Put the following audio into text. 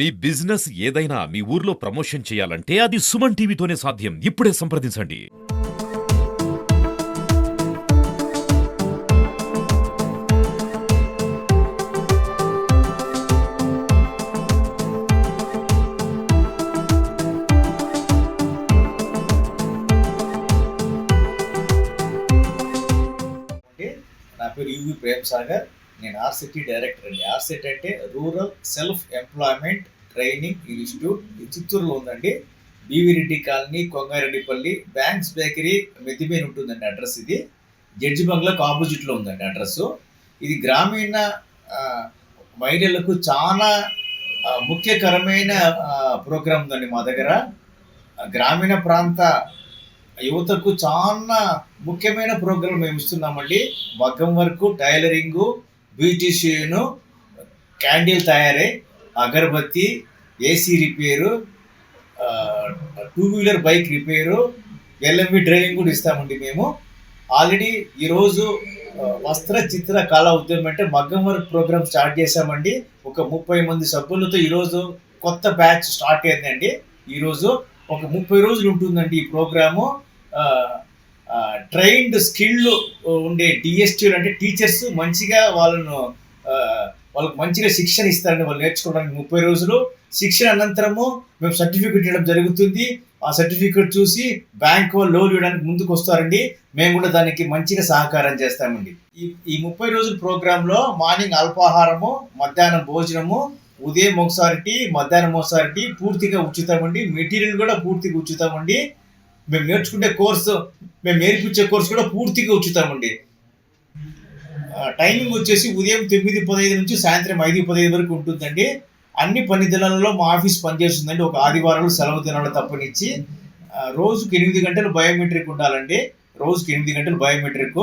మీ business ఏదైనా మీ ఊర్లో promotion చేయాలంటే అది సుమన్ టీవీతోనే సాధ్యం. ఇప్పుడే సంప్రదించండి. అంటే నా పేరు యువి ప్రేమ్ సాగర్. నేను ఆర్సిటీ డైరెక్టర్ అండి. ఆర్సిటీ అంటే rural self employment training institute. ఇది చిత్తూరులో ఉందండి. B V Reddy colony, Kongareddipalli, banks bakery మెతిమేన్ ఉంటుందండి అడ్రస్. ఇది జడ్జి బంగ్లాకు ఆపోజిట్లో ఉందండి అడ్రస్. ఇది గ్రామీణ మహిళలకు చాలా ముఖ్యకరమైన ప్రోగ్రాం ఉందండి మా దగ్గర. గ్రామీణ ప్రాంత యువతకు చాలా ముఖ్యమైన ప్రోగ్రాం మేము ఇస్తున్నామండి. మగ్గం వర్క్, టైలరింగు, బ్యూటీషియను, క్యాండిల్ తయారీ, అగరబత్తి, AC repair, two wheeler bike repair, LMV driving కూడా ఇస్తామండి మేము. ఆల్రెడీ ఈరోజు వస్త్ర చిత్ర కళా ఉద్యమం అంటే మగ్గం వర్క్ ప్రోగ్రామ్ స్టార్ట్ చేశామండి. ఒక 30 మంది సభ్యులతో ఈరోజు కొత్త బ్యాచ్ స్టార్ట్ అయిందండి. ఈరోజు ఒక 30 రోజులు ఉంటుందండి ఈ ప్రోగ్రాము. ట్రైన్డ్ స్కిల్ ఉండే డిఎస్టీలు అంటే టీచర్స్ మంచిగా వాళ్ళకు మంచిగా శిక్షణ ఇస్తారండి. వాళ్ళు నేర్చుకోవడానికి 30 రోజులు శిక్షణ అనంతరము మేము సర్టిఫికెట్ ఇవ్వడం జరుగుతుంది. ఆ సర్టిఫికెట్ చూసి బ్యాంక్ వాళ్ళు లోన్ ఇవ్వడానికి ముందుకు వస్తారండి. మేము కూడా దానికి మంచిగా సహకారం చేస్తామండి. ఈ 30 రోజుల ప్రోగ్రాంలో మార్నింగ్ అల్పాహారము, మధ్యాహ్నం భోజనము, ఉదయం ఒకసారి టీ, మధ్యాహ్నం ఒకసారి టీ పూర్తిగా ఉచితమండి. మెటీరియల్ కూడా పూర్తిగా ఉచితమండి. మేము నేర్పించే కోర్సు కూడా పూర్తిగా ఉచితమండి. టైమింగ్ వచ్చేసి ఉదయం 9:15 నుంచి సాయంత్రం 5:15 వరకు ఉంటుందండి. అన్ని పని దినాలలో మా ఆఫీస్ పనిచేస్తుందండి. ఒక ఆదివారాలు సెలవు దినాలు తప్పనిచ్చి. రోజుకి 8 గంటలు బయోమెట్రిక్ ఉండాలండి. రోజుకి 8 గంటలు బయోమెట్రిక్.